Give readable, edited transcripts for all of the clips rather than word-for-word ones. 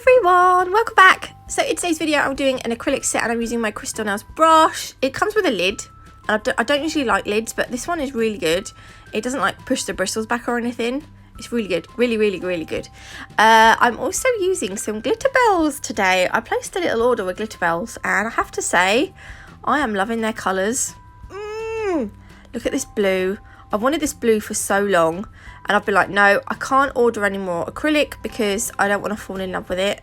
everyone, welcome back. So in today's video I'm doing an acrylic set and I'm using my Crystal Nails brush. It comes with a lid. I don't usually like lids, but this one is really good. It doesn't like push the bristles back or anything. It's really good, really good. I'm also using some Glitterbels today. I placed a little order with Glitterbels and I have to say I am loving their colours. Look at this blue. I've wanted this blue for so long and I've been like, no, I can't order any more acrylic because I don't want to fall in love with it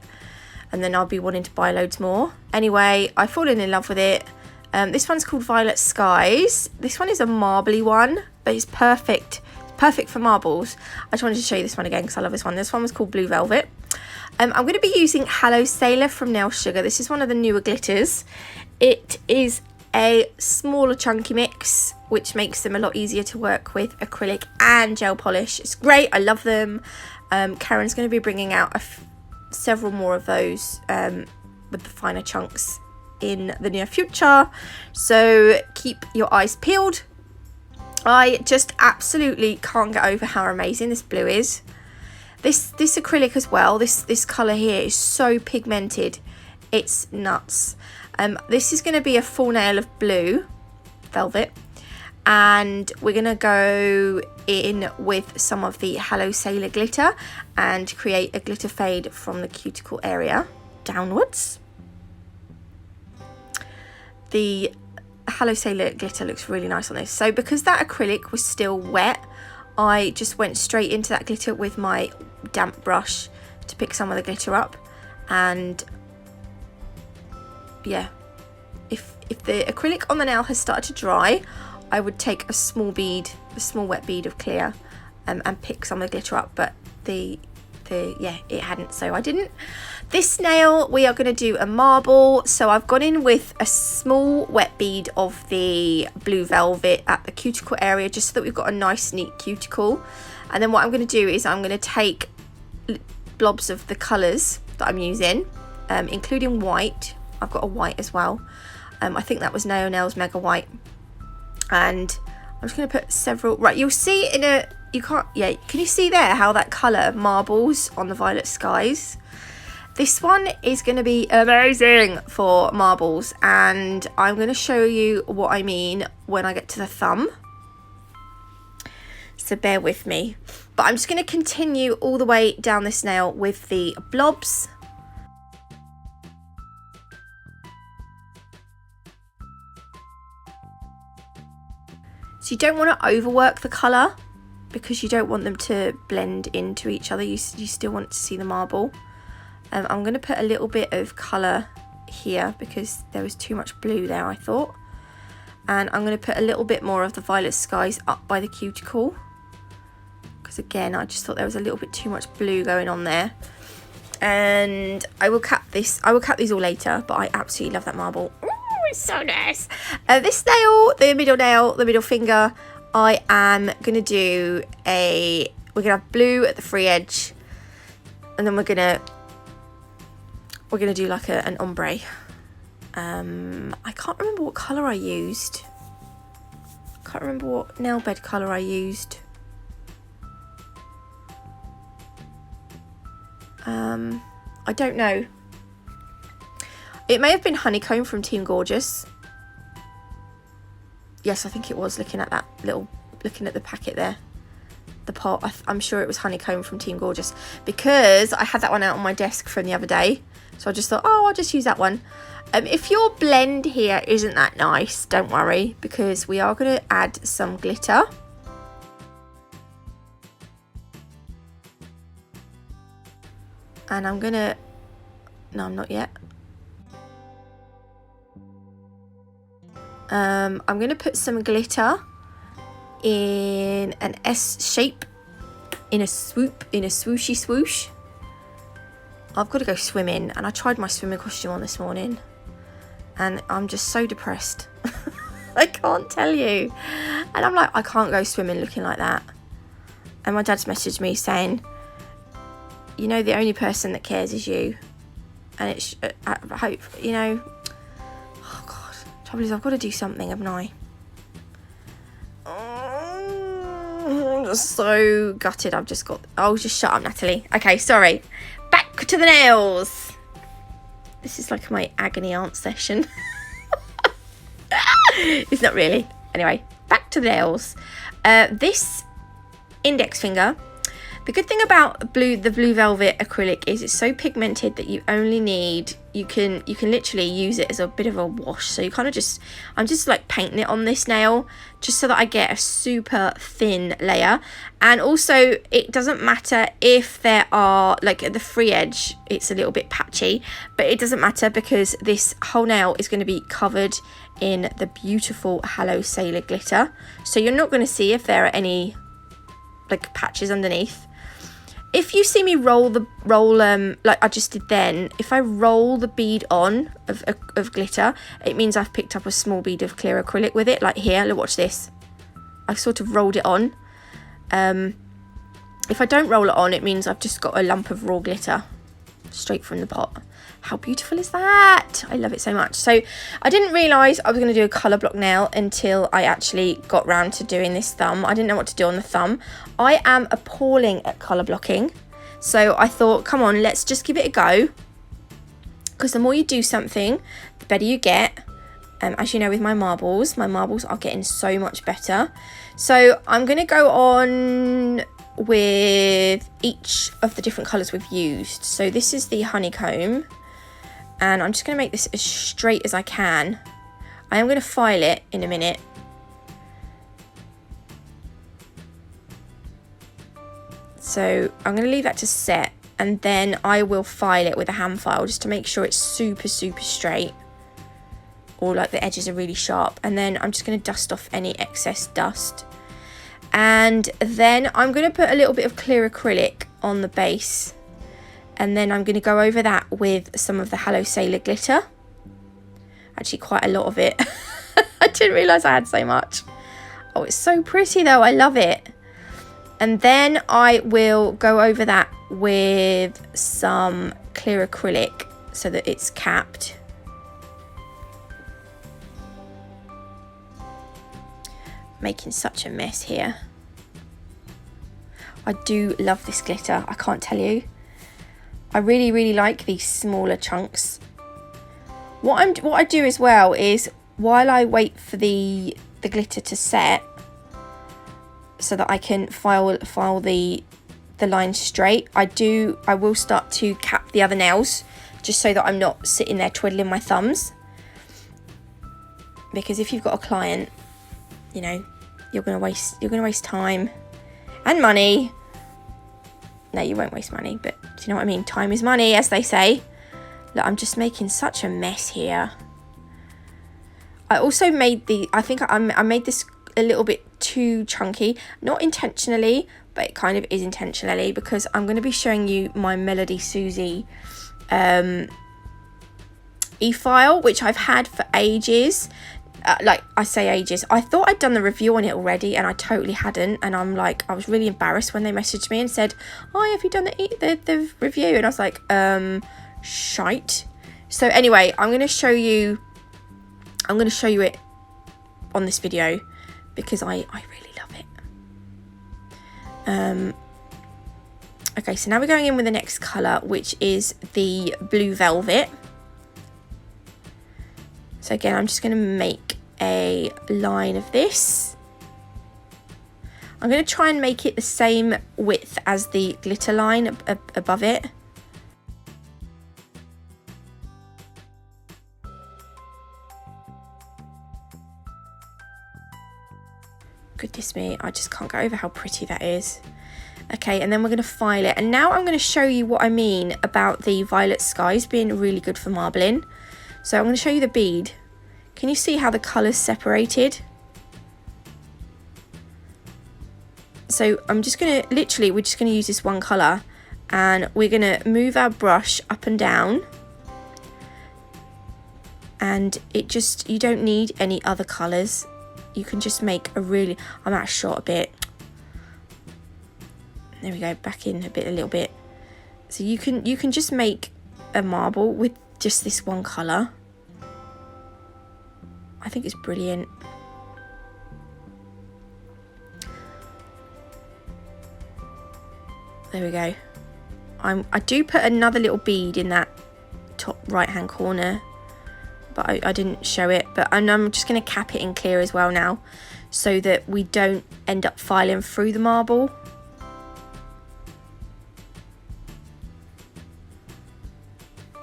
and then I'll be wanting to buy loads more. Anyway, I've fallen in love with it. This one's called Violet Skies. This one is a marbly one, but it's perfect. It's perfect for marbles. I just wanted to show you this one again because I love this one. This one was called Blue Velvet. I'm going to be using Hello Sailor from Nail Sugar. This is one of the newer glitters. It is a smaller chunky mix, which makes them a lot easier to work with acrylic and gel polish. It's great. I love them. Karen's going to be bringing out several more of those with the finer chunks in the near future, so keep your eyes peeled. I just absolutely can't get over how amazing this blue is. This acrylic as well, this colour here is so pigmented, it's nuts. This is going to be a full nail of blue velvet and we're going to go in with some of the Hello Sailor glitter and create a glitter fade from the cuticle area downwards. The Hello Sailor glitter looks really nice on this. So because that acrylic was still wet, I just went straight into that glitter with my damp brush to pick some of the glitter up. And yeah, if the acrylic on the nail has started to dry, I would take a small wet bead of clear and pick some of the glitter up, but yeah, it hadn't, so I didn't. This nail we are going to do a marble, so I've gone in with a small wet bead of the blue velvet at the cuticle area just so that we've got a nice neat cuticle. And then what I'm going to do is I'm going to take blobs of the colours that I'm using, including white. I've got a white as well. I think that was Nail Nails Mega White, and I'm just going to put several. Right, you'll see in a. You can't, yeah, can you see there how that colour marbles on the Violet Skies? This one is going to be amazing for marbles and I'm going to show you what I mean when I get to the thumb. So bear with me. But I'm just going to continue all the way down this nail with the blobs. So you don't want to overwork the colour, because you don't want them to blend into each other. You still want to see the marble. I'm going to put a little bit of colour here because there was too much blue there, I thought. And I'm going to put a little bit more of the Violet Skies up by the cuticle, because again I just thought there was a little bit too much blue going on there. And I will cap this. I will cap these all later, but I absolutely love that marble. Ooh, it's so nice. This nail, the middle finger, I am going to do we're going to have blue at the free edge, and then we're going to do like an ombre. I can't remember what colour I used. Can't remember what nail bed colour I used. I don't know. It may have been Honeycomb from Team Gorgeous. Yes, I think it was, looking at the packet there. The pot, I'm sure it was Honeycomb from Team Gorgeous, because I had that one out on my desk from the other day. So I just thought, oh, I'll just use that one. If your blend here isn't that nice, don't worry, because we are going to add some glitter. And I'm going to, no, I'm not yet. I'm going to put some glitter in an S shape, in a swoop, in a swooshy swoosh. I've got to go swimming, and I tried my swimming costume on this morning and I'm just so depressed. I can't tell you. And I'm like, I can't go swimming looking like that. And my dad's messaged me saying, you know, the only person that cares is you. And it's, I hope, you know, oh God, trouble is I've got to do something, haven't I? I'm just so gutted. I've just got, oh, just shut up, Natalie. Okay, sorry. Back back to the nails. This is like my agony aunt session. It's not really. Anyway, back to the nails. This index finger, the good thing about the blue velvet acrylic is it's so pigmented that you only need, you can literally use it as a bit of a wash. So you kind of just, I'm just like painting it on this nail just so that I get a super thin layer. And also it doesn't matter if there are, like at the free edge it's a little bit patchy, but it doesn't matter because this whole nail is going to be covered in the beautiful Hello Sailor glitter. So you're not going to see if there are any like patches underneath. If you see me roll like I just did then, if I roll the bead on of glitter, it means I've picked up a small bead of clear acrylic with it. Like here, look, watch this. I've sort of rolled it on. If I don't roll it on, it means I've just got a lump of raw glitter straight from the pot. How beautiful is that? I love it so much. So I didn't realise I was going to do a colour block nail until I actually got round to doing this thumb. I didn't know what to do on the thumb. I am appalling at colour blocking. So I thought, come on, let's just give it a go. Because the more you do something, the better you get. As you know, with my marbles are getting so much better. So I'm going to go on with each of the different colours we've used. So this is the honeycomb. And I'm just going to make this as straight as I can. I am going to file it in a minute. So I'm going to leave that to set. And then I will file it with a hand file just to make sure it's super, super straight. Or like the edges are really sharp. And then I'm just going to dust off any excess dust. And then I'm going to put a little bit of clear acrylic on the base. And then I'm going to go over that with some of the Hello Sailor glitter. Actually, quite a lot of it. I didn't realise I had so much. Oh, it's so pretty though. I love it. And then I will go over that with some clear acrylic so that it's capped. Making such a mess here. I do love this glitter. I can't tell you. I really, really like these smaller chunks. What I do as well is while I wait for the glitter to set, so that I can file the line straight, I will start to cap the other nails just so that I'm not sitting there twiddling my thumbs. Because if you've got a client, you know, you're gonna waste time and money. No, you won't waste money, but do you know what I mean? Time is money, as they say. Look, I'm just making such a mess here. I also made I made this a little bit too chunky. Not intentionally, but it kind of is intentionally, because I'm going to be showing you my Melody Susie e-file, which I've had for ages. Like, I say ages. I thought I'd done the review on it already, and I totally hadn't. And I'm like, I was really embarrassed when they messaged me and said, "Oh, have you done the review?" And I was like, shite. So anyway, I'm going to show you it on this video because I really love it. Okay, so now we're going in with the next colour, which is the blue velvet. So again, I'm just going to make a line of this. I'm going to try and make it the same width as the glitter line above it. Goodness me, I just can't get over how pretty that is. Okay, and then we're going to file it. And now I'm going to show you what I mean about the violet skies being really good for marbling. So I'm going to show you the bead. Can you see how the colours separated? So I'm just going to, literally, we're just going to use this one colour. And we're going to move our brush up and down. And it just, you don't need any other colours. You can just make a really, I'm out of shot a bit. There we go, back in a little bit. So you can just make a marble with just this one colour. I think it's brilliant. There we go. I do put another little bead in that top right hand corner, but I didn't show it. But I'm just going to cap it in clear as well now, so that we don't end up filing through the marble.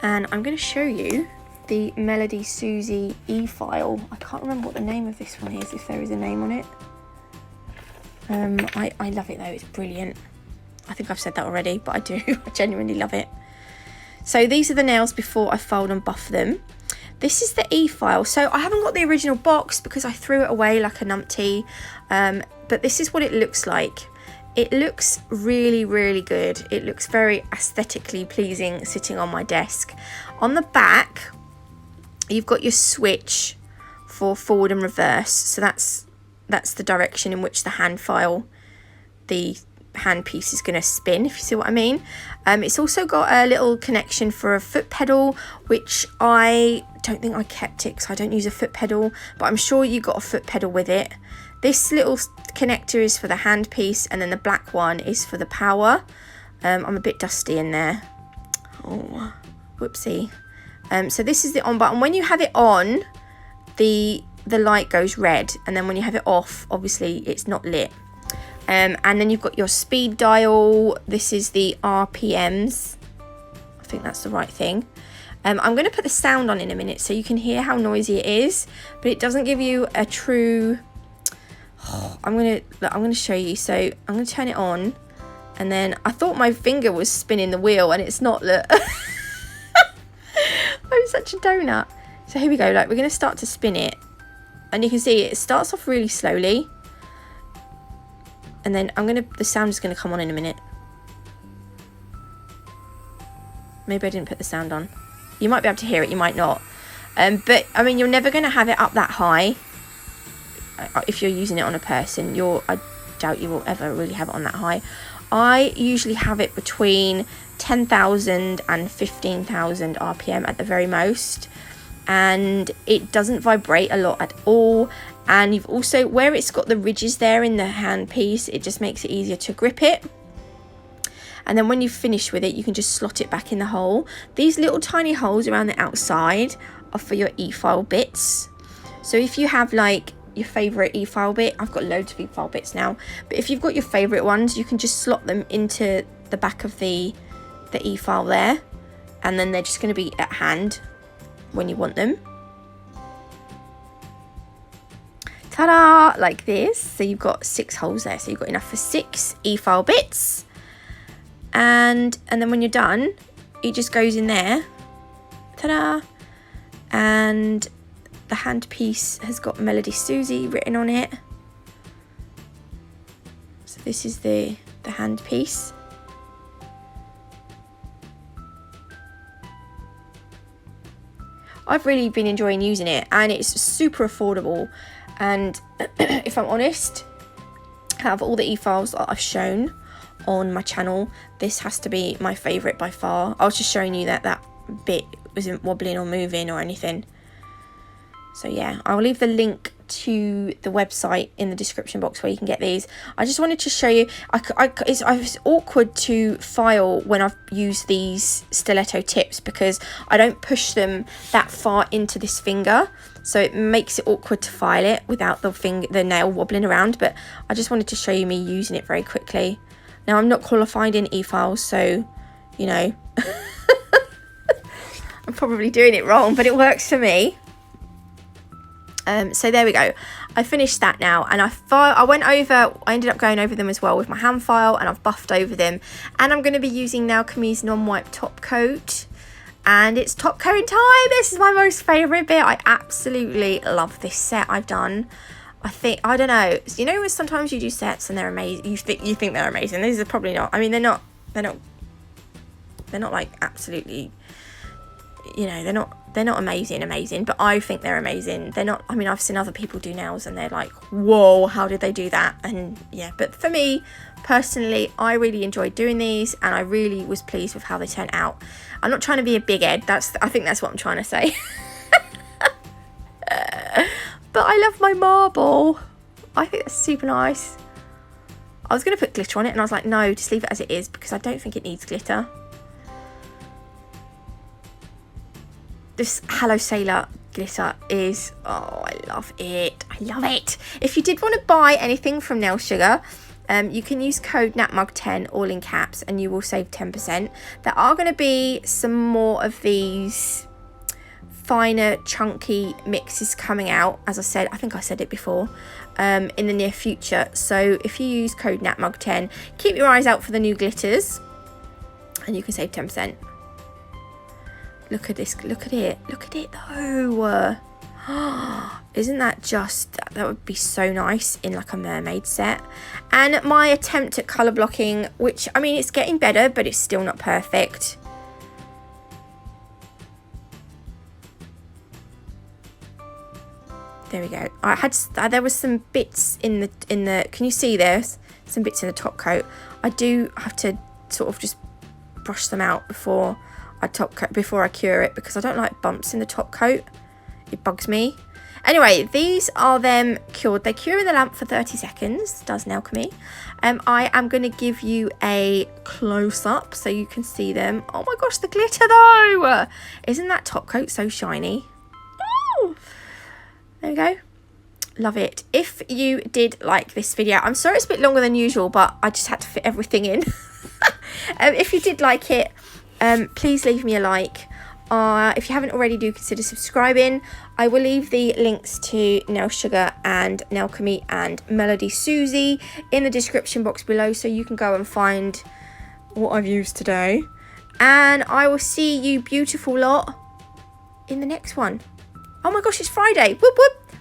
And I'm going to show you the Melody Susie e-file. I can't remember what the name of this one is, if there is a name on it. I love it though, it's brilliant. I think I've said that already, but I do. I genuinely love it. So these are the nails before I fold and buff them. This is the e-file. So I haven't got the original box because I threw it away like a numpty. But this is what it looks like. It looks really, really good. It looks very aesthetically pleasing sitting on my desk. On the back, you've got your switch for forward and reverse. So that's the direction in which the hand file, the hand piece is going to spin, if you see what I mean. It's also got a little connection for a foot pedal, which I don't think I kept it because I don't use a foot pedal, but I'm sure you got a foot pedal with it. This little connector is for the hand piece, and then the black one is for the power. I'm a bit dusty in there. Oh, whoopsie. So this is the on button. When you have it on, the light goes red, and then when you have it off, obviously it's not lit. And then you've got your speed dial. This is the RPMs. I think that's the right thing. I'm going to put the sound on in a minute so you can hear how noisy it is, but it doesn't give you a true... I'm going to show you. So I'm going to turn it on, and then I thought my finger was spinning the wheel, and it's not. Look. I'm such a donut. So here we go. Like, we're going to start to spin it, and you can see it starts off really slowly, and then the sound is going to come on in a minute. Maybe I didn't put the sound on. You might be able to hear it, you might not. But I mean, you're never going to have it up that high if you're using it on a person. I doubt you will ever really have it on that high. I usually have it between 10,000 and 15,000 RPM at the very most, and it doesn't vibrate a lot at all. And you've also, where it's got the ridges there in the hand piece, it just makes it easier to grip it. And then when you finish with it, you can just slot it back in the hole. These little tiny holes around the outside are for your e-file bits. So if you have like your favorite e-file bit, I've got loads of e-file bits now, but if you've got your favorite ones, you can just slot them into the back of the e-file there, and then they're just going to be at hand when you want them. Ta-da! Like this. So you've got 6 holes there, so you've got enough for 6 e-file bits, and then when you're done, it just goes in there. Ta-da! And the hand piece has got Melody Susie written on it. So this is the hand piece. I've really been enjoying using it, and it's super affordable. And if I'm honest, out of all the e-files that I've shown on my channel, this has to be my favourite by far. I was just showing you that bit wasn't wobbling or moving or anything. So yeah, I'll leave the link to the website in the description box where you can get these. I just wanted to show you, it's awkward to file when I've used these stiletto tips because I don't push them that far into this finger, so it makes it awkward to file it without the nail wobbling around. But I just wanted to show you me using it very quickly. Now, I'm not qualified in e-files, so you know I'm probably doing it wrong, but it works for me. So there we go. I finished that now, and I ended up going over them as well with my hand file, and I've buffed over them. And I'm going to be using now Camille's non-wipe top coat, and it's top coating time. This is my most favourite bit. I absolutely love this set I've done. I don't know. You know, sometimes you do sets and they're amazing. You think they're amazing. These are probably not. I mean, they're not like absolutely. You know, they're not amazing, but I think they're amazing. They're not, I mean, I've seen other people do nails and they're like, whoa, how did they do that? And yeah, but for me personally, I really enjoyed doing these, and I really was pleased with how they turned out. I'm not trying to be a big head. I think that's what I'm trying to say. But I love my marble. I think that's super nice. I was going to put glitter on it, and I was like, no, just leave it as it is, because I don't think it needs glitter. this Hello Sailor glitter is, oh, I love it. I love it. If you did want to buy anything from Nail Sugar, you can use code NATMUG10, all in caps, and you will save 10%. There are going to be some more of these finer, chunky mixes coming out. As I said, I think I said it before, in the near future. So if you use code NATMUG10, keep your eyes out for the new glitters, and you can save 10%. Look at this. Look at it. Look at it, though. Isn't that just, that would be so nice in like a mermaid set. And my attempt at colour blocking, which, I mean, it's getting better, but it's still not perfect. There we go. I had, there was some bits in the, can you see there's some bits in the top coat? I do have to sort of just brush them out before I cure it, because I don't like bumps in the top coat. It bugs me. Anyway, these are them cured. They cure in the lamp for 30 seconds, does Nailchemy. I am going to give you a close-up so you can see them. Oh my gosh, the glitter though! Isn't that top coat so shiny? Oh! There we go. Love it. If you did like this video, I'm sorry it's a bit longer than usual, but I just had to fit everything in. If you did like it, please leave me a like. If you haven't already, do consider subscribing. I will leave the links to Nail Sugar and Nailchemy and Melody Susie in the description box below, so you can go and find what I've used today. And I will see you beautiful lot in the next one. Oh my gosh, it's Friday. Whoop whoop.